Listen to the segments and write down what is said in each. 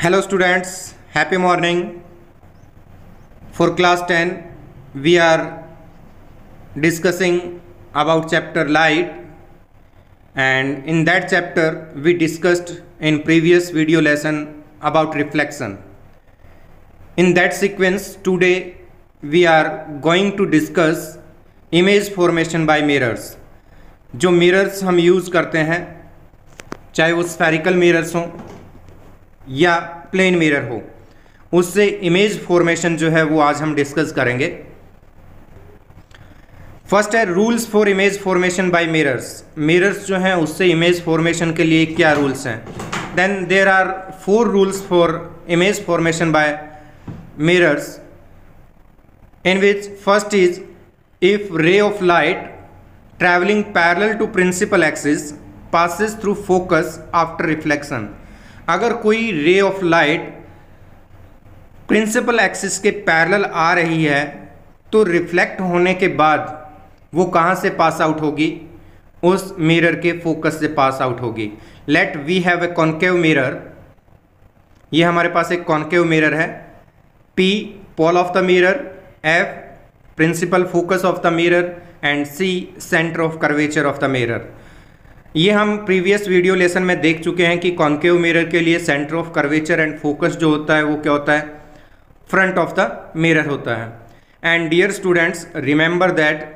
Hello students, happy morning. For class 10, we are discussing about chapter light, and in that chapter we discussed in previous video lesson about reflection. In that sequence, today we are going to discuss image formation by mirrors. जो mirrors हम use करते हैं, चाहे वो spherical mirrors हों या plane mirror हो, उससे इमेज फॉर्मेशन जो है वो आज हम डिस्कस करेंगे। फर्स्ट है rules for image formation by mirrors. Mirrors जो हैं उससे इमेज फॉर्मेशन के लिए क्या रूल्स हैं। Then there are 4 rules for image formation by mirrors, in which first is if ray of light traveling parallel to principal axis passes through focus after reflection। अगर कोई ray of light principal axis के parallel आ रही है तो reflect होने के बाद वो कहाँ से पास आउट होगी? उस मिरर के फोकस से पास आउट होगी। Let we have a concave mirror. ये हमारे पास एक कॉन्केव मिरर है। P pole of the mirror, F principal focus of the mirror and C centre of curvature of the mirror. ये हम प्रीवियस वीडियो लेसन में देख चुके हैं कि कॉन्केव मिरर के लिए centre of curvature and focus जो होता है वो क्या होता है? फ्रंट ऑफ द मिरर होता है। And dear students, remember that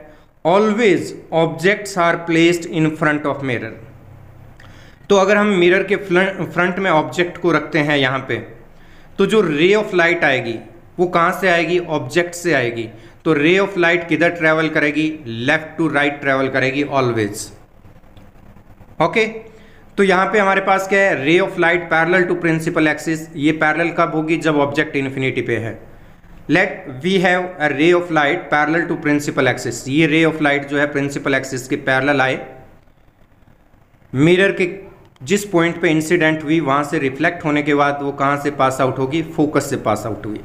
always objects are placed in front of mirror. तो अगर हम मिरर के फ्रंट में ऑब्जेक्ट को रखते हैं यहाँ पे, तो जो रे ऑफ लाइट आएगी वो कहाँ से आएगी? ऑब्जेक्ट से आएगी। तो रे ऑफ लाइट किधर ट्रेवल करेगी? लेफ्ट टू राइट ट्रेवल करेगी ऑलवेज। ओके, तो यहाँ पे हमारे पास क्या है? Ray of light parallel to principal axis. ये पैरेलल कब होगी? जब ऑब्जेक्ट इन्फिनिटी पे है। Late we have a ray of light parallel to principal axis. ये रे ऑफ लाइट जो है प्रिंसिपल एक्सिस के पैरेलल आए, मिरर के जिस पॉइंट पे इंसिडेंट हुई वहां से रिफ्लेक्ट होने के बाद वो कहाँ से पास आउट होगी? फोकस से पास आउट हुई।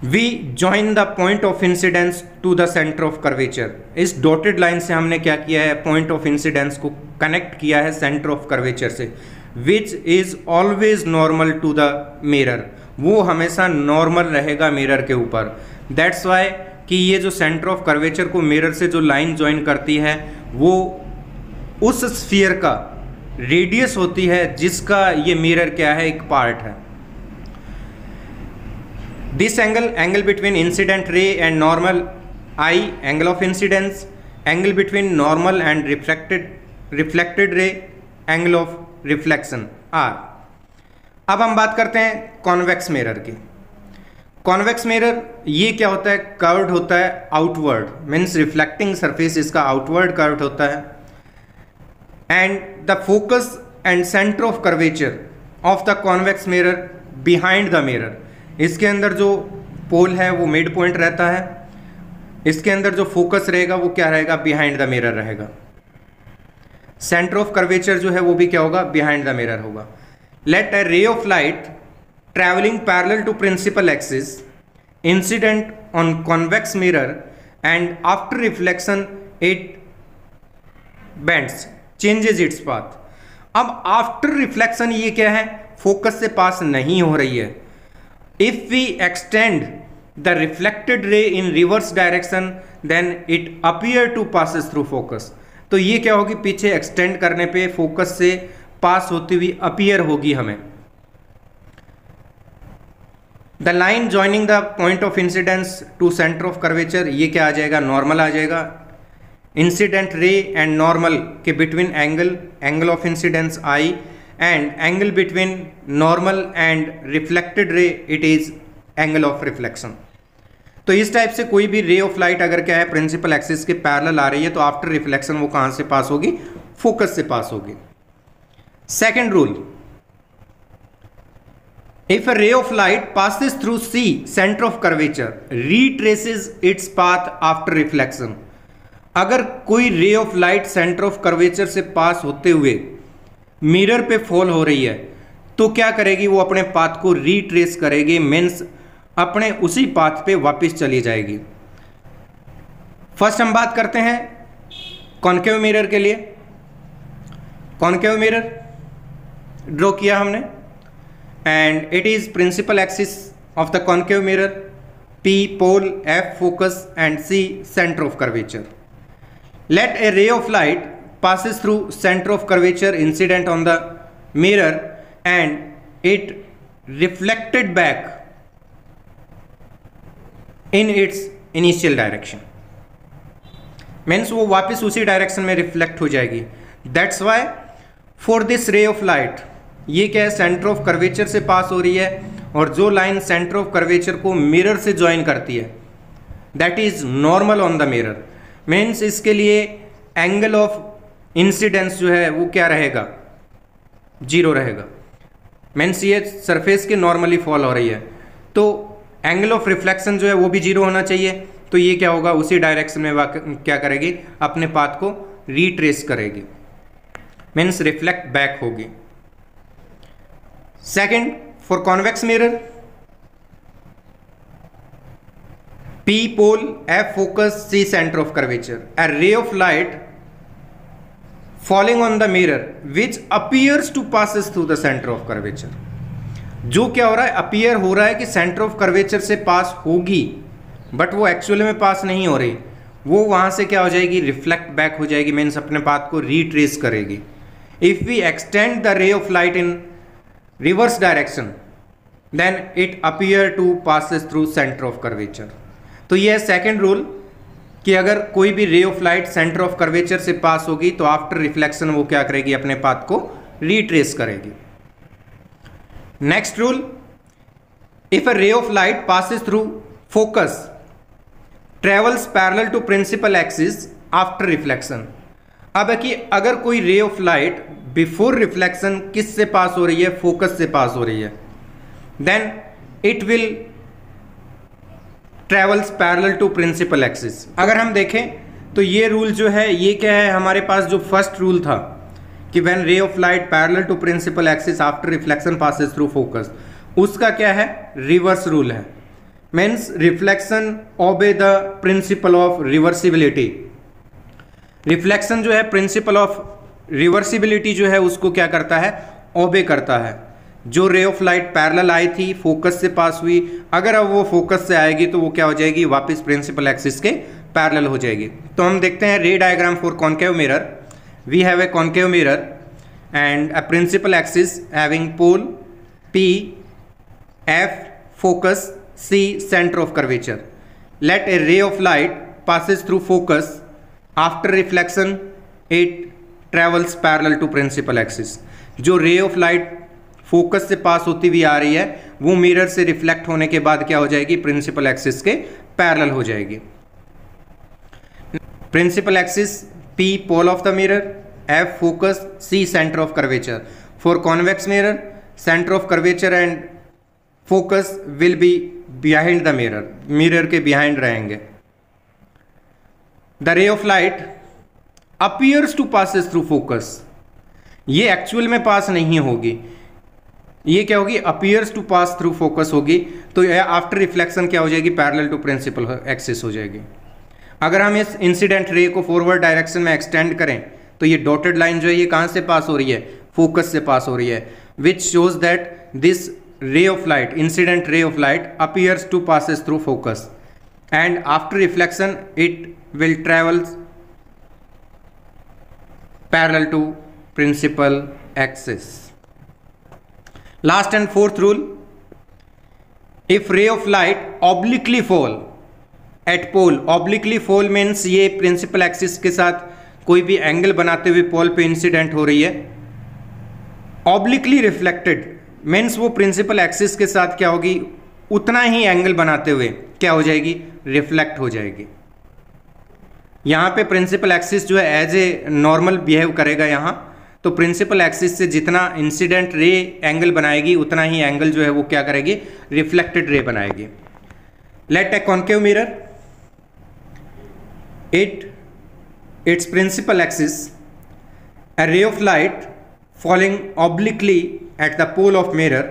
We join the point of incidence to the center of curvature। इस डॉटेड लाइन से हमने क्या किया है? पॉइंट ऑफ इंसिडेंस को कनेक्ट किया है सेंटर ऑफ कर्वेचर से, which is always normal to the mirror. वो हमेशा नॉर्मल रहेगा मिरर के ऊपर। दैट्स वाई कि ये जो सेंटर ऑफ कर्वेचर को मिरर से जो लाइन ज्वाइन करती है वो उस स्फीयर का रेडियस होती है जिसका ये मिरर क्या है? एक पार्ट है। This angle between incident ray and normal, I angle of incidence, angle between normal and reflected ray, angle of reflection, R। अब हम बात करते हैं कॉन्वेक्स मिरर की। कॉन्वेक्स मिरर ये क्या होता है? कर्व्ड होता है आउटवर्ड, मीन्स रिफ्लेक्टिंग सरफेस इसका आउटवर्ड कर्व्ड होता है। And the focus and centre of curvature of the convex mirror behind the mirror. इसके अंदर जो पोल है वो मिड पॉइंट रहता है, इसके अंदर जो फोकस रहेगा वो क्या रहेगा? बिहाइंड द मिरर रहेगा। सेंटर ऑफ कर्वेचर जो है वो भी क्या होगा? बिहाइंड द मिरर होगा। Let a ray of light travelling parallel to principal axis incident on convex mirror and after reflection it bends changes its path. अब after reflection ये क्या है? फोकस से पास नहीं हो रही है। If we extend the reflected ray in reverse direction, then it appear to passes through focus। तो ये क्या होगी? पीछे एक्सटेंड करने पे फोकस से पास होती हुई अपीयर होगी हमें। The line joining the point of incidence to centre of curvature, ये क्या आ जाएगा? नॉर्मल आ जाएगा। इंसिडेंट रे एंड नॉर्मल के between angle of incidence i, and angle between normal and reflected ray it is angle of reflection। तो इस type से कोई भी रे ऑफ लाइट अगर क्या है प्रिंसिपल एक्सिस के पैरेलल आ रही है तो आफ्टर रिफ्लेक्शन वो कहां से पास होगी? फोकस से पास होगी। Second rule, if a ray of light passes through C center of curvature retraces its path after reflection। अगर कोई ray of light centre of curvature से पास होते हुए मिरर पे फॉल हो रही है तो क्या करेगी? वो अपने पाथ को रीट्रेस करेगी, मीन्स अपने उसी पाथ पे वापस चली जाएगी। फर्स्ट हम बात करते हैं कॉन्केव मिरर के लिए। कॉन्केव मिरर ड्रॉ किया हमने, and it is principal axis of the concave mirror, P pole, F focus and C center of curvature. Let a ray of light passes through center of curvature incident on the mirror and it reflected back in its initial direction. Means वो वापस उसी direction में reflect हो जाएगी. That's why for this रे of light, ये क्या है, सेंटर ऑफ कर्वेचर से पास हो रही है और जो लाइन सेंटर ऑफ कर्वेचर को मिरर से ज्वाइन करती है that is normal on the mirror. Means इसके लिए एंगल ऑफ इंसिडेंस जो है वो क्या रहेगा, जीरो रहेगा. मीन्स ये सरफेस के नॉर्मली फॉल हो रही है तो एंगल ऑफ रिफ्लेक्शन जो है वो भी जीरो होना चाहिए. तो ये क्या होगा, उसी डायरेक्शन में क्या करेगी, अपने पाथ को रिट्रेस करेगी, मीन्स रिफ्लेक्ट बैक होगी. Second, for convex mirror, P pole, F focus, C center of curvature. A ray of light falling on the mirror which appears to passes through the center of curvature. जो क्या हो रहा है, appear हो रहा है कि सेंटर ऑफ कर्वेचर से पास होगी बट वो एक्चुअली में पास नहीं हो रही. वो वहां से क्या हो जाएगी, रिफ्लेक्ट बैक हो जाएगी, मीन्स अपने पाथ को रिट्रेस करेगी. If we extend the ray of light in reverse direction then it appear to passes through centre of curvature. तो यह है सेकेंड रूल कि अगर कोई भी रे of light centre of curvature से पास होगी तो आफ्टर रिफ्लेक्शन वो क्या करेगी, अपने पाथ को रिट्रेस करेगी. Next rule, if a ray of light passes through focus travels parallel to principal axis after reflection. अब है कि अगर कोई ray of light before reflection किस से पास हो रही है, फोकस से पास हो रही है, then it will travels parallel to principal axis. अगर हम देखें तो ये रूल जो है ये क्या है, हमारे पास जो फर्स्ट रूल था कि when ray of light parallel to principal axis after reflection passes through focus, उसका क्या है, रिवर्स रूल है. Means reflection obey the principle of reversibility. Reflection जो है प्रिंसिपल ऑफ रिवर्सिबिलिटी जो है उसको क्या करता है, ओबे करता है. जो रे ऑफ लाइट पैरेलल आई थी, फोकस से पास हुई, अगर अब वो फोकस से आएगी तो वो क्या हो जाएगी, वापस प्रिंसिपल एक्सिस के पैरेलल हो जाएगी. तो हम देखते हैं ray diagram for concave mirror. We have a concave mirror and a principal axis having pole P, F focus, C center of curvature. Let a ray of light passes through focus. After reflection it travels parallel to principal axis. जो ray of light focus से पास होती हुई आ रही है वो mirror से reflect होने के बाद क्या हो जाएगी, प्रिंसिपल एक्सिस के पैरेलल हो जाएगी. Principal axis P pole of the mirror, F focus, C centre of curvature. For convex mirror centre of curvature and focus will be behind the mirror, mirror के बिहाइंड रहेंगे. The ray of light appears to passes through focus, ये actual में pass नहीं होगी, ये क्या होगी, appears to pass through focus होगी. तो आफ्टर रिफ्लेक्शन क्या हो जाएगी, पैरेलल टू प्रिंसिपल एक्सिस हो जाएगी. अगर हम इस इंसिडेंट रे को फॉरवर्ड डायरेक्शन में एक्सटेंड करें तो ये डॉटेड लाइन जो है ये कहाँ से पास हो रही है, फोकस से पास हो रही है, which shows that this ray of light, incident ray of light appears to passes through focus and after reflection it will travel parallel to principal axis. Last and fourth rule, if ray of light obliquely fall at pole, obliquely fall means ये principal axis के साथ कोई भी angle बनाते हुए पोल पे incident हो रही है. obliquely reflected मीन्स वो प्रिंसिपल एक्सिस के साथ क्या होगी, उतना ही एंगल बनाते हुए क्या हो जाएगी, रिफ्लेक्ट हो जाएगी. यहाँ पे प्रिंसिपल एक्सिस जो है एज ए नॉर्मल बिहेव करेगा यहाँ, तो प्रिंसिपल एक्सिस से जितना इंसिडेंट रे एंगल बनाएगी उतना ही एंगल जो है वो क्या करेगी, रिफ्लेक्टेड रे बनाएगी. Let a concave mirror, its principal axis, a ray of light falling obliquely at the pole of mirror.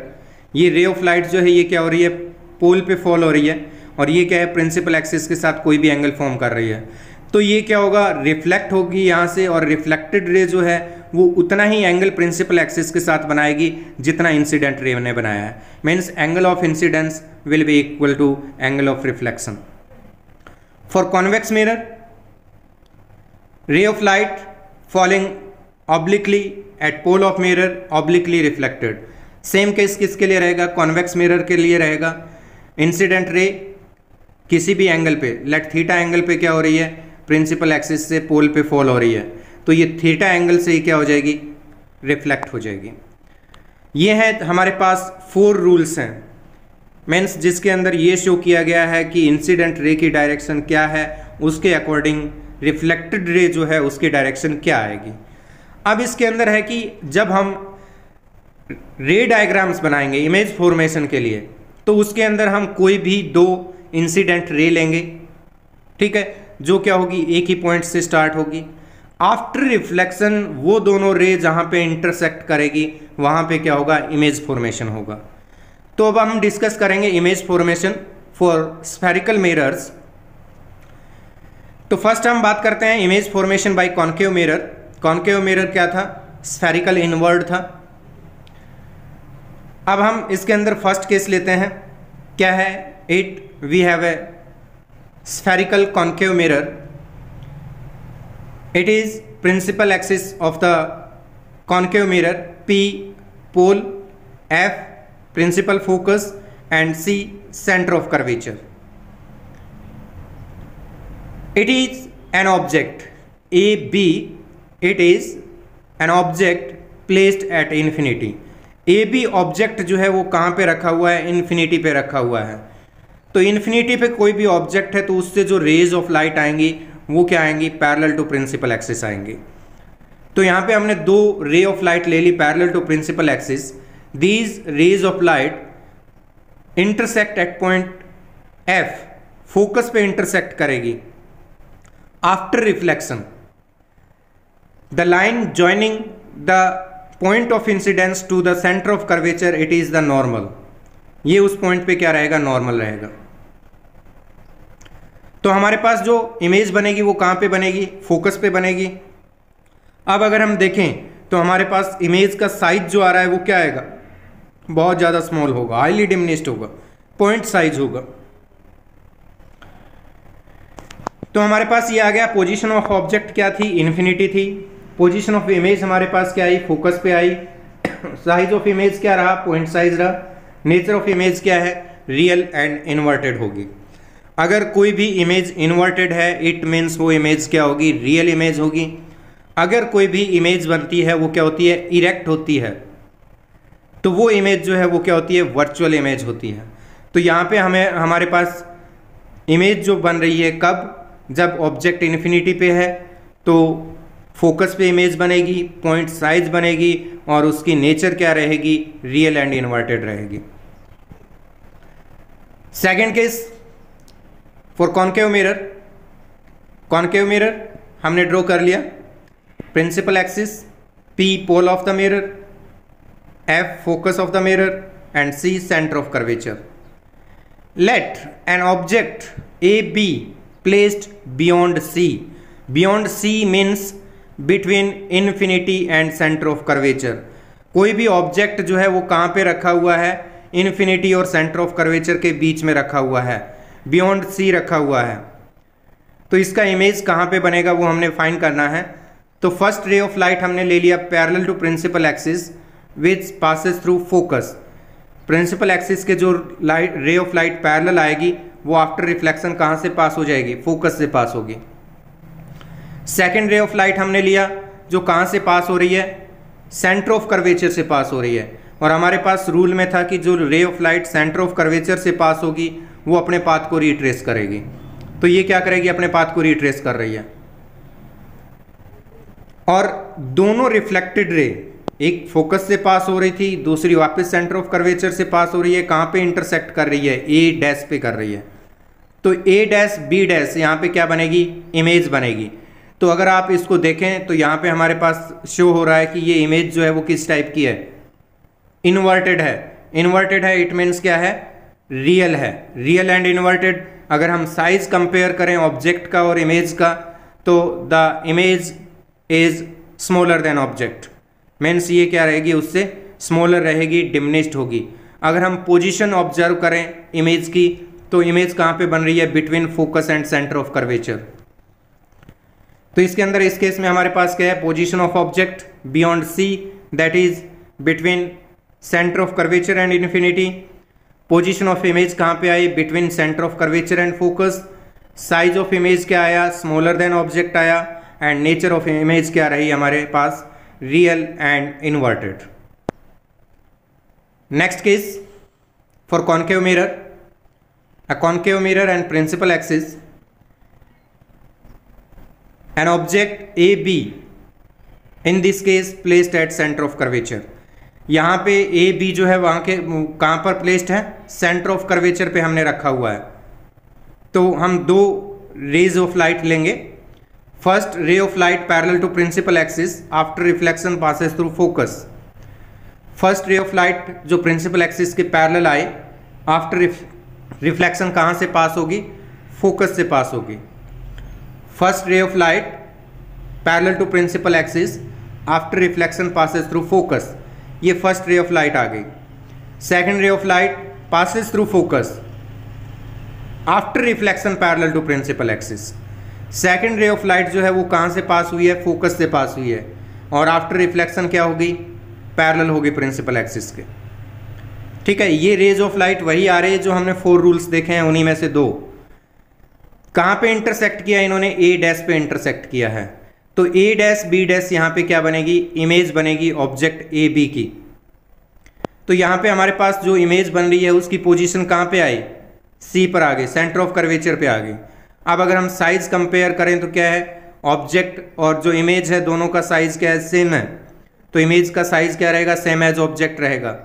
ये रे ऑफ लाइट जो है ये क्या हो रही है, पोल पे फॉल हो रही है और ये क्या है, प्रिंसिपल एक्सिस के साथ कोई भी एंगल फॉर्म कर रही है. तो ये क्या होगा, रिफ्लेक्ट होगी यहाँ से और रिफ्लेक्टेड रे जो है वो उतना ही एंगल प्रिंसिपल एक्सिस के साथ बनाएगी जितना इंसिडेंट रे ने बनाया है। Means angle of incidence will be equal to angle of reflection. For convex mirror, ray of light falling obliquely at pole of mirror obliquely reflected। Same case किसके लिए रहेगा? कॉन्वेक्स मिरर के लिए रहेगा। Incident ray किसी भी angle पे, let theta angle पे क्या हो रही है? प्रिंसिपल एक्सिस से पोल पे फॉल हो रही है, तो ये थीटा एंगल से ही क्या हो जाएगी? रिफ्लेक्ट हो जाएगी। ये है हमारे पास 4 रूल्स हैं, मीन्स जिसके अंदर ये शो किया गया है कि इंसिडेंट रे की डायरेक्शन क्या है, उसके अकॉर्डिंग रिफ्लेक्टेड रे जो है उसकी डायरेक्शन क्या आएगी। अब इसके अंदर है कि जब हम रे डायग्राम्स बनाएंगे इमेज फॉर्मेशन के लिए, तो उसके अंदर हम कोई भी 2 इंसिडेंट रे लेंगे, ठीक है, जो क्या होगी? एक ही पॉइंट से स्टार्ट होगी। आफ्टर रिफ्लेक्शन वो दोनों रे जहां पे इंटरसेक्ट करेगी वहां पे क्या होगा? इमेज फॉर्मेशन होगा। तो अब हम डिस्कस करेंगे image formation for spherical mirrors. तो फर्स्ट हम बात करते हैं image formation bye concave mirror. Concave mirror क्या था? स्फेरिकल इनवर्ड था। अब हम इसके अंदर फर्स्ट केस लेते हैं, क्या है? We have a spherical concave mirror. It is principal axis of the concave mirror, P pole, F principal focus and C centre of curvature. It is an object AB, it is an object placed at infinity। AB object जो है वो कहाँ पे रखा हुआ है? Infinity पे रखा हुआ है। तो इन्फिनिटी पे कोई भी ऑब्जेक्ट है तो उससे जो रेज ऑफ लाइट आएंगी वो क्या आएंगी? पैरेलल टू प्रिंसिपल एक्सिस आएंगी। तो यहाँ पे हमने 2 रे ऑफ लाइट ले ली parallel to principal axis. These rays of light intersect at point F, focus पे इंटरसेक्ट करेगी। After reflection, the line joining the point of incidence to the center of curvature, it is the normal। ये उस point पे क्या रहेगा? Normal रहेगा। तो हमारे पास जो इमेज बनेगी वो कहाँ पे बनेगी? फोकस पे बनेगी। अब अगर हम देखें तो हमारे पास इमेज का साइज जो आ रहा है वो क्या आएगा? बहुत ज़्यादा स्मॉल होगा, हाईली डिमिनिश्ड होगा, पॉइंट साइज होगा। तो हमारे पास ये आ गया। पोजीशन ऑफ ऑब्जेक्ट क्या थी? इन्फिनिटी थी। पोजीशन ऑफ इमेज हमारे पास क्या आई? फोकस पे आई। साइज ऑफ इमेज क्या रहा? पॉइंट साइज रहा। नेचर ऑफ इमेज क्या है? रियल एंड इन्वर्टेड होगी। अगर कोई भी इमेज इन्वर्टेड है इट मीन्स वो इमेज क्या होगी? रियल इमेज होगी। अगर कोई भी इमेज बनती है वो क्या होती है? इरेक्ट होती है, तो वो इमेज जो है वो क्या होती है? वर्चुअल इमेज होती है। तो यहाँ पे हमारे पास इमेज जो बन रही है कब? जब ऑब्जेक्ट इन्फिनिटी पे है तो फोकस पे इमेज बनेगी, पॉइंट साइज बनेगी और उसकी नेचर क्या रहेगी? रियल एंड इन्वर्टेड रहेगी। Second case for concave mirror. Concave mirror हमने ड्रॉ कर लिया। Principal axis, P pole of the mirror, F focus of the mirror and C centre of curvature. Let an object AB placed beyond C। beyond C means between infinity and center of curvature। कोई भी object जो है वो कहाँ पे रखा हुआ है? इन्फिनिटी और सेंटर ऑफ कर्वेचर के बीच में रखा हुआ है, बियॉन्ड C रखा हुआ है। तो इसका इमेज कहाँ पे बनेगा वो हमने फाइंड करना है। तो फर्स्ट रे ऑफ लाइट हमने ले लिया parallel to principal axis which passes through focus. Principal axis के जो लाइट रे ऑफ लाइट पैरेलल आएगी वो आफ्टर रिफ्लेक्शन कहाँ से पास हो जाएगी? फोकस से पास होगी। सेकेंड रे ऑफ लाइट हमने लिया जो कहाँ से पास हो रही है? सेंटर ऑफ कर्वेचर से पास हो रही है। और हमारे पास रूल में था कि जो ray of light centre of curvature से पास होगी वो अपने पाथ को रिट्रेस करेगी। तो ये क्या करेगी? अपने पाथ को रिट्रेस कर रही है। और दोनों रिफ्लेक्टेड रे, एक फोकस से पास हो रही थी, दूसरी वापस सेंटर ऑफ कर्वेचर से पास हो रही है। कहाँ पे इंटरसेक्ट कर रही है? ए डैश पे कर रही है। तो ए डैश बी डैश यहाँ पे क्या बनेगी? इमेज बनेगी। तो अगर आप इसको देखें तो यहाँ पे हमारे पास शो हो रहा है कि ये इमेज जो है वो किस टाइप की है? इन्वर्टेड है। इन्वर्टेड है इट मीन्स क्या है? रियल है। Real and inverted. अगर हम साइज कंपेयर करें ऑब्जेक्ट का और इमेज का तो the image is smaller than object, means ये क्या रहेगी, उससे स्मॉलर रहेगी, डिमिनिश्ड होगी। अगर हम पोजीशन ऑब्जर्व करें इमेज की, तो इमेज कहाँ पे बन रही है, between focus and centre of curvature. तो इसके अंदर इस केस में हमारे पास क्या है, position of object beyond C, that is between centre of curvature and infinity. Position of image कहाँ पे आई, between centre of curvature and focus. Size of image क्या आया, स्मॉलर देन ऑब्जेक्ट आया। एंड नेचर ऑफ इमेज क्या रही हमारे पास, real and inverted. Next case for concave mirror, a concave mirror and principal axis, an object AB in this case placed at center of curvature। यहाँ पे AB जो है वहाँ के कहाँ पर प्लेस्ड है, सेंटर ऑफ कर्वेचर पे हमने रखा हुआ है। तो हम दो रेज ऑफ लाइट लेंगे। First ray of light parallel to principal axis after reflection passes through focus. First ray of light जो प्रिंसिपल एक्सिस के पैरेलल आए, आफ्टर रिफ्लेक्शन कहाँ से पास होगी, फोकस से पास होगी। First ray of light parallel to principal axis after reflection passes through focus, ये first ray of light आ गई। Second ray of light passes through focus after reflection parallel to principal axis. Second ray of light जो है वो कहाँ से पास हुई है, फोकस से पास हुई है, और आफ्टर रिफ्लेक्शन क्या होगी, पैरेलल होगी प्रिंसिपल एक्सिस के। ठीक है, ये रेज ऑफ लाइट वही आ रही है जो हमने 4 रूल्स देखे हैं, उन्हीं में से 2। कहाँ पे इंटरसेक्ट किया इन्होंने, ए डैश पे इंटरसेक्ट किया है। तो ए डैश बी डैश यहाँ पे क्या बनेगी, इमेज बनेगी ऑब्जेक्ट ए बी की। तो यहाँ पे हमारे पास जो इमेज बन रही है उसकी पोजीशन कहाँ पे आई, सी पर आ गई, सेंटर ऑफ कर्वेचर पे आ गई। अब अगर हम साइज कंपेयर करें तो क्या है, ऑब्जेक्ट और जो इमेज है दोनों का साइज क्या है, सेम है। तो इमेज का साइज क्या रहेगा, सेम एज ऑब्जेक्ट रहेगा।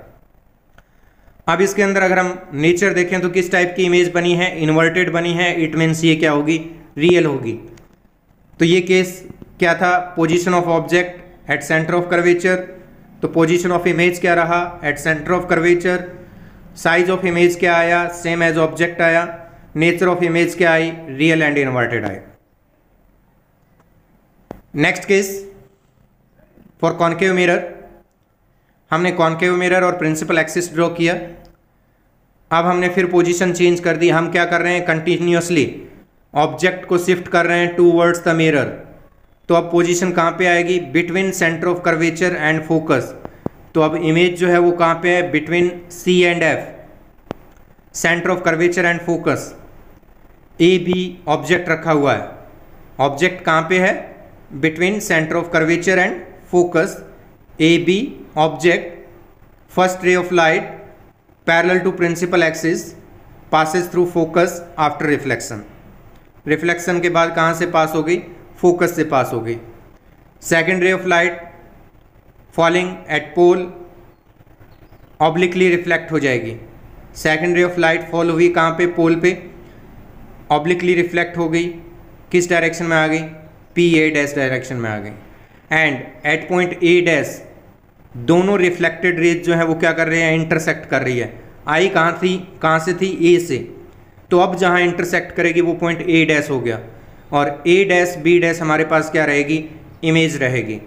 अब इसके अंदर अगर हम नेचर देखें तो किस टाइप की इमेज बनी है, इन्वर्टेड बनी है। इट मीन्स ये क्या होगी, रियल होगी। तो ये केस क्या था, position of object at centre of curvature. तो पोजीशन ऑफ इमेज क्या रहा, at centre of curvature. Size of image क्या आया, सेम एज ऑब्जेक्ट आया। नेचर ऑफ इमेज क्या आई, रियल एंड इन्वर्टेड आए। Next case for concave mirror, हमने concave mirror और प्रिंसिपल एक्सिस ड्रॉ किया। अब हमने फिर पोजीशन चेंज कर दी। हम क्या कर रहे हैं, कंटिन्यूअसली ऑब्जेक्ट को शिफ्ट कर रहे हैं टूवर्ड्स द मिरर। तो अब पोजीशन कहाँ पे आएगी, between centre of curvature and focus. तो अब इमेज जो है वो कहाँ पे है, between C and F, centre of curvature and focus. A B object रखा हुआ है, ऑब्जेक्ट कहाँ पे है, between centre of curvature and focus. A B object, first ray of light parallel to principal axis passes through focus after reflection. Reflection के बाद कहाँ से पास हो गई, फोकस से पास हो गई। Second ray of light falling at pole obliquely reflect हो जाएगी। Second ray of light fall हुई कहाँ पे, पोल पे, ऑब्लिकली रिफ्लेक्ट हो गई। किस डायरेक्शन में आ गई, पी ए डैश डायरेक्शन में आ गई। And at point A dash दोनों रिफ्लेक्टेड रेज जो है वो क्या कर रहे हैं, इंटरसेक्ट कर रही है। आई कहाँ थी, कहाँ से थी, ए से। तो अब जहाँ इंटरसेक्ट करेगी वो पॉइंट ए डैश हो गया, और ए डैश बी डैश हमारे पास क्या रहेगी, इमेज रहेगी।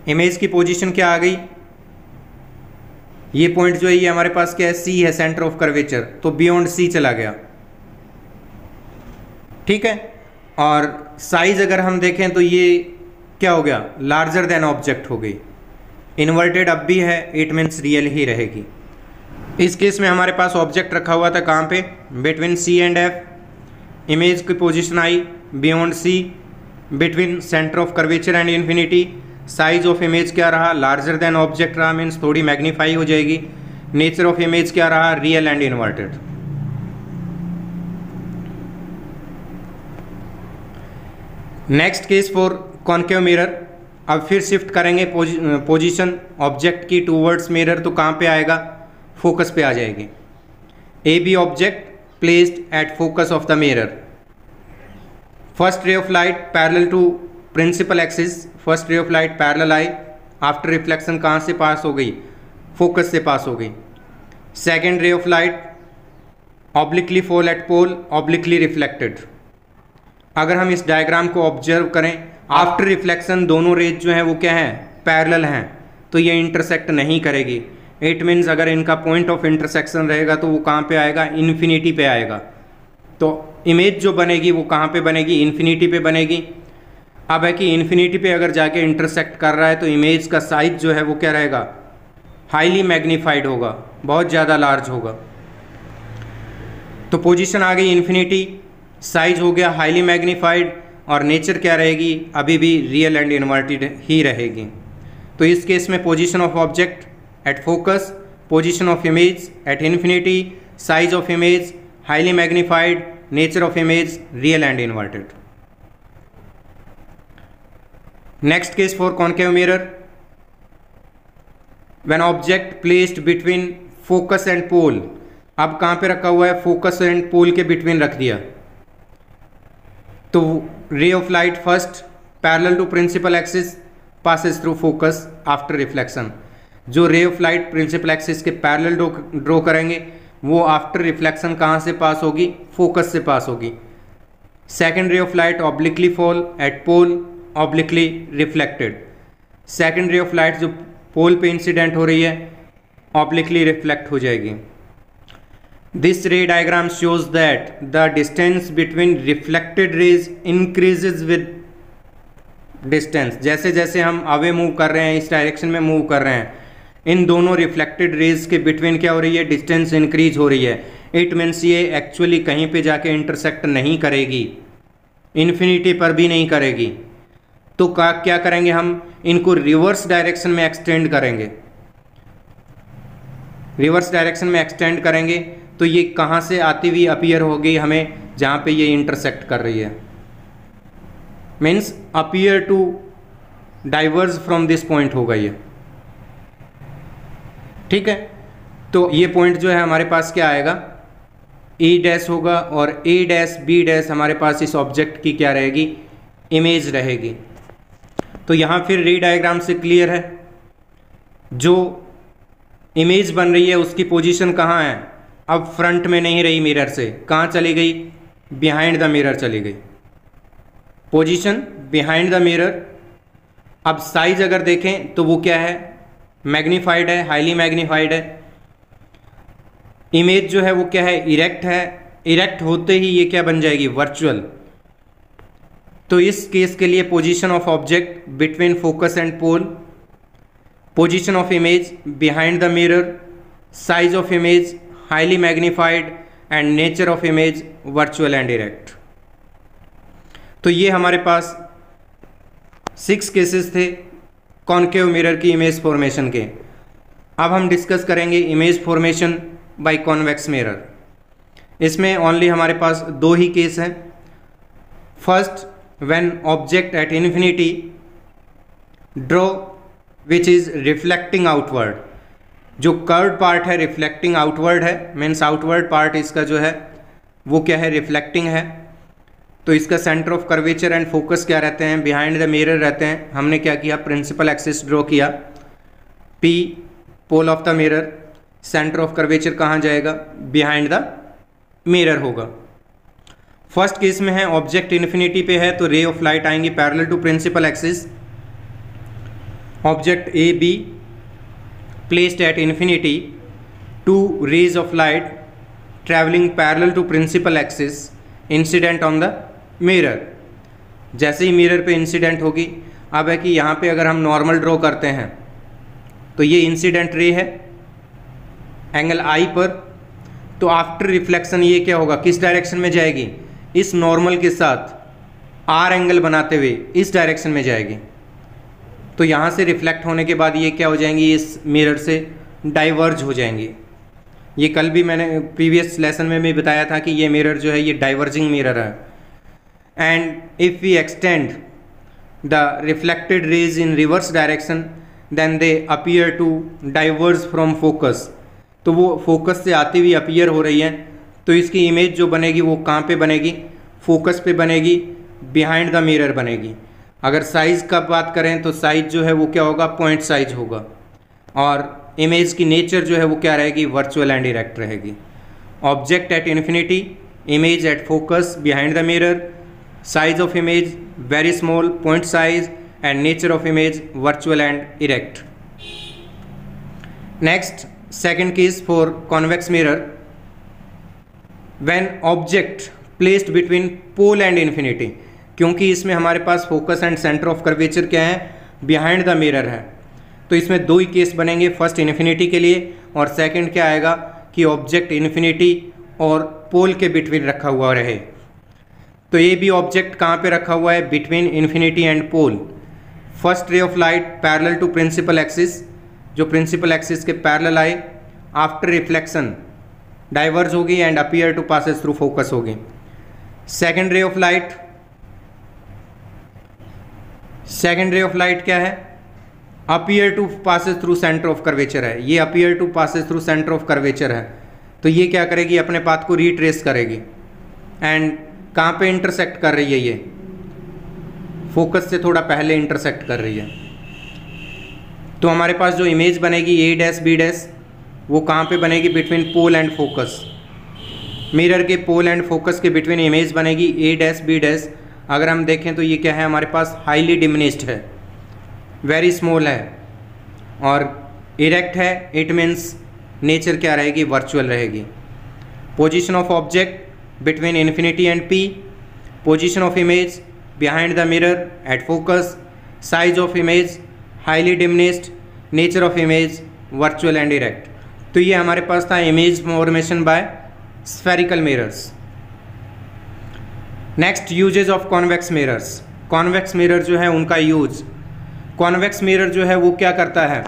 इमेज की पोजीशन क्या आ गई, ये पॉइंट जो है ये हमारे पास क्या है, सी है, सेंटर ऑफ कर्वेचर। तो बियॉन्ड सी चला गया। ठीक है, और साइज अगर हम देखें तो ये क्या हो गया, लार्जर देन ऑब्जेक्ट हो गई। इन्वर्टेड अब भी है, इट मीन्स रियल ही रहेगी। इस केस में हमारे पास ऑब्जेक्ट रखा हुआ था कहाँ पे, between C and F. Image की पोजीशन आई beyond C, between centre of curvature and infinity. Size of image क्या रहा, लार्जर देन ऑब्जेक्ट रहा, मीन्स थोड़ी मैग्नीफाई हो जाएगी। नेचर ऑफ इमेज क्या रहा, real and inverted. Next case for concave mirror. अब फिर शिफ्ट करेंगे पोजीशन ऑब्जेक्ट की टूवर्ड्स मिरर। तो कहाँ पे आएगा, फोकस पे आ जाएगी। A B object placed at focus of the mirror. First ray of light parallel to principal axis. First ray of light parallel आई, आफ्टर रिफ्लेक्शन कहाँ से पास हो गई, फोकस से पास हो गई। Second ray of light obliquely fall at pole, obliquely reflected. अगर हम इस डायग्राम को ऑब्जर्व करें आफ्टर रिफ्लेक्शन दोनों रेज जो हैं वो क्या है, पैरेलल हैं, तो ये इंटरसेक्ट नहीं करेगी। इट मीन्स अगर इनका पॉइंट ऑफ इंटरसेक्शन रहेगा तो वो कहाँ पे आएगा, इन्फिनिटी पे आएगा। तो इमेज जो बनेगी वो कहाँ पे बनेगी, इन्फिनिटी पे बनेगी। अब है कि इन्फिनिटी पे अगर जाके इंटरसेक्ट कर रहा है तो इमेज का साइज जो है वो क्या रहेगा, हाईली मैग्नीफाइड होगा, बहुत ज़्यादा लार्ज होगा। तो पोजीशन आ गई इन्फिनिटी, साइज हो गया हाईली मैग्नीफाइड, और नेचर क्या रहेगी, अभी भी रियल एंड इन्वर्टेड ही रहेगी। तो इस केस में position of object at focus, position of image at infinity, size of image highly magnified, nature of image real and inverted. Next case for concave mirror, when object placed between focus and pole. अब कहाँ पे रखा हुआ है, focus and पोल के between रख दिया। तो ray of light first parallel to principal axis passes through focus after reflection. जो ray of light principal axis के पैरेलल ड्रॉ करेंगे वो आफ्टर रिफ्लेक्शन कहाँ से पास होगी, फोकस से पास होगी। Second ray of light obliquely fall at pole, obliquely reflected. Second ray of light जो पोल पे इंसिडेंट हो रही है ऑब्लिकली रिफ्लेक्ट हो जाएगी। दिस रे diagram shows that the distance between reflected raise increases with distance. जैसे जैसे हम अवे मूव कर रहे हैं, इस डायरेक्शन में मूव कर रहे हैं, इन दोनों रिफ्लेक्टेड रेज के बिटवीन क्या हो रही है, डिस्टेंस इंक्रीज हो रही है। इट मीन्स ये एक्चुअली कहीं पे जाके इंटरसेक्ट नहीं करेगी, इन्फिनिटी पर भी नहीं करेगी। तो क्या करेंगे, हम इनको रिवर्स डायरेक्शन में एक्सटेंड करेंगे। रिवर्स डायरेक्शन में एक्सटेंड करेंगे तो ये कहाँ से आती हुई अपीयर होगी हमें, जहाँ पे ये इंटरसेक्ट कर रही है, means appear to diverge from this point होगा ये। ठीक है, तो ये पॉइंट जो है हमारे पास क्या आएगा, ए डैश होगा, और ए डैश बी डैश हमारे पास इस ऑब्जेक्ट की क्या रहेगी, इमेज रहेगी। तो यहाँ फिर रे डायग्राम से क्लियर है, जो इमेज बन रही है उसकी पोजीशन कहाँ है, अब फ्रंट में नहीं रही मिरर से, कहाँ चली गई, बिहाइंड द मिरर चली गई, पोजीशन बिहाइंड द मिरर। अब साइज अगर देखें तो वो क्या है, मैग्नीफाइड है, हाईली मैग्नीफाइड है। इमेज जो है वो क्या है, इरेक्ट है, इरेक्ट होते ही ये क्या बन जाएगी, वर्चुअल। तो इस केस के लिए position of object between focus and pole, position of image behind the mirror, size of image highly magnified, and nature of image virtual and erect. तो ये हमारे पास 6 केसेस थे कॉन्केव मिरर की इमेज फॉर्मेशन के। अब हम डिस्कस करेंगे image formation by convex mirror. इसमें ओनली हमारे पास 2 ही केस हैं। First, when object at infinity draw which is reflecting outward. जो कर्व्ड पार्ट है रिफ्लेक्टिंग आउटवर्ड है, मीन्स आउटवर्ड पार्ट इसका जो है वो क्या है, रिफ्लेक्टिंग है। तो इसका centre of curvature and focus क्या रहते हैं, बिहाइंड द मिरर रहते हैं। हमने क्या किया, प्रिंसिपल एक्सिस ड्रॉ किया, P pole of the mirror, centre of curvature कहाँ जाएगा, बिहाइंड द मिरर होगा। फर्स्ट केस में है ऑब्जेक्ट इन्फिनिटी पे है तो रे ऑफ लाइट आएंगी parallel to principal axis. Object A B placed at infinity, 2 rays of light traveling parallel to principal axis incident on the mirror। जैसे ही mirror पे incident होगी, अब है कि यहाँ पे अगर हम नॉर्मल ड्रॉ करते हैं तो ये इंसिडेंट रे है एंगल आई पर, तो आफ्टर रिफ्लेक्शन ये क्या होगा, किस डायरेक्शन में जाएगी, इस नॉर्मल के साथ आर एंगल बनाते हुए इस डायरेक्शन में जाएगी। तो यहाँ से रिफ्लेक्ट होने के बाद ये क्या हो जाएंगी, इस मिरर से डाइवर्ज हो जाएंगी। ये कल भी मैंने प्रीवियस लेसन में भी बताया था कि ये मिरर जो है ये डाइवर्जिंग मिरर है। And if we extend the reflected rays in reverse direction then they appear to diverge from focus. तो वो फोकस से आती हुई अपीयर हो रही है, तो इसकी इमेज जो बनेगी वो कहाँ पे बनेगी, फोकस पे बनेगी, बिहाइंड द मिरर बनेगी। अगर साइज़ का बात करें तो साइज जो है वो क्या होगा, पॉइंट साइज होगा, और इमेज की नेचर जो है वो क्या रहेगी, वर्चुअल एंड डायरेक्ट रहेगी। Object at infinity, image at focus behind the mirror, size of image very small, point size, and nature of image virtual and erect. Next, second case for convex mirror. When object placed between pole and infinity, क्योंकि इसमें हमारे पास focus and centre of curvature क्या है, behind the mirror है, तो इसमें दो ही केस बनेंगे, फर्स्ट इन्फिनिटी के लिए और सेकंड क्या आएगा कि ऑब्जेक्ट इन्फिनिटी और पोल के बिटवीन रखा हुआ रहे। तो ये भी ऑब्जेक्ट कहाँ पे रखा हुआ है, between infinity and pole. First ray of light parallel to principal axis, जो प्रिंसिपल एक्सिस के पैरेलल आए, आफ्टर रिफ्लेक्शन डाइवर्ज होगी and appear to passes through focus होगी। Second ray of light, second ray of light क्या है, appear to passes through centre of curvature है, ये appear to passes through centre of curvature है, तो ये क्या करेगी, अपने पाथ को रिट्रेस करेगी एंड कहाँ पे इंटरसेक्ट कर रही है, ये फोकस से थोड़ा पहले इंटरसेक्ट कर रही है। तो हमारे पास जो इमेज बनेगी ए डैश बी डैश, वो कहाँ पे बनेगी, between pole and focus. Mirror के पोल एंड फोकस के बिटवीन इमेज बनेगी ए डैश बी डैश। अगर हम देखें तो ये क्या है, हमारे पास हाईली डिमिनिश्ड है, वेरी स्मॉल है और इरेक्ट है, इट मीन्स नेचर क्या रहेगी, वर्चुअल रहेगी। Position of object between infinity and P, position of image behind the mirror at focus, size of image highly diminished, nature of image virtual and erect. तो ये हमारे पास था image formation by spherical mirrors. Next, usages of convex mirrors. Convex mirror जो है उनका use, convex mirror जो है वो क्या करता है,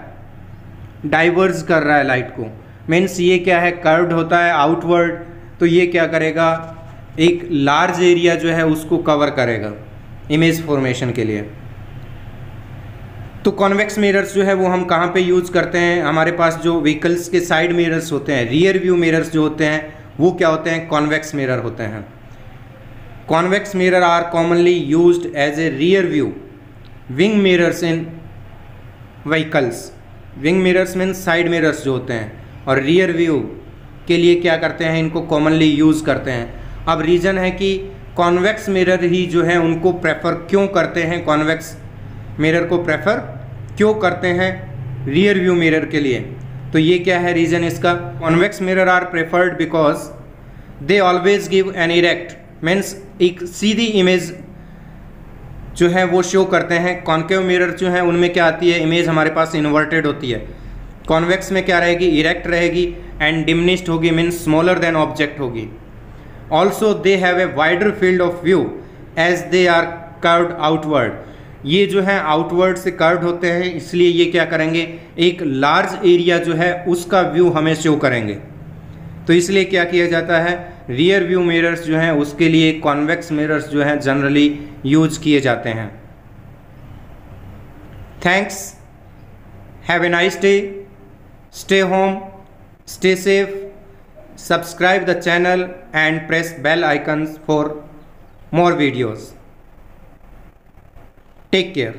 डाइवर्ज कर रहा है लाइट को, मीन्स ये क्या है, कर्व्ड होता है आउटवर्ड, तो ये क्या करेगा, एक लार्ज एरिया जो है उसको कवर करेगा इमेज फॉर्मेशन के लिए। तो कॉन्वेक्स मिरर्स जो है वो हम कहाँ पे यूज़ करते हैं, हमारे पास जो व्हीकल्स के साइड मिरर्स होते हैं, रियर व्यू मिरर्स जो होते हैं वो क्या होते हैं, कॉन्वेक्स मिरर होते हैं। Convex mirror are commonly used as a rear view wing mirrors in vehicles. Wing mirrors means side mirrors जो होते हैं, और रियर व्यू के लिए क्या करते हैं, इनको कॉमनली यूज़ करते हैं। अब रीज़न है कि कॉन्वेक्स मिरर ही जो है उनको प्रेफर क्यों करते हैं, कॉन्वेक्स मिरर को प्रेफर क्यों करते हैं रियर व्यू मिरर के लिए, तो ये क्या है रीज़न इसका, convex mirror are preferred because they always give an erect, means एक सीधी इमेज जो है वो शो करते हैं। कॉन्केव मिरर जो है उनमें क्या आती है, इमेज हमारे पास इन्वर्टेड होती है। कॉन्वेक्स में क्या रहेगी, इरेक्ट रहेगी एंड डिमिनिश्ड होगी, मीन्स स्मॉलर देन ऑब्जेक्ट होगी। Also they have a wider field of view as they are curved outward. ये जो है आउटवर्ड से कर्व्ड होते हैं, इसलिए ये क्या करेंगे, एक लार्ज एरिया जो है उसका व्यू हमें शो करेंगे। तो इसलिए क्या किया जाता है, रियर व्यू मिरर्स जो हैं उसके लिए कॉन्वेक्स मिरर्स जो हैं जनरली यूज किए जाते हैं। Thanks, have a nice day, stay home, stay safe, subscribe the channel and press bell icons for more videos. Take care.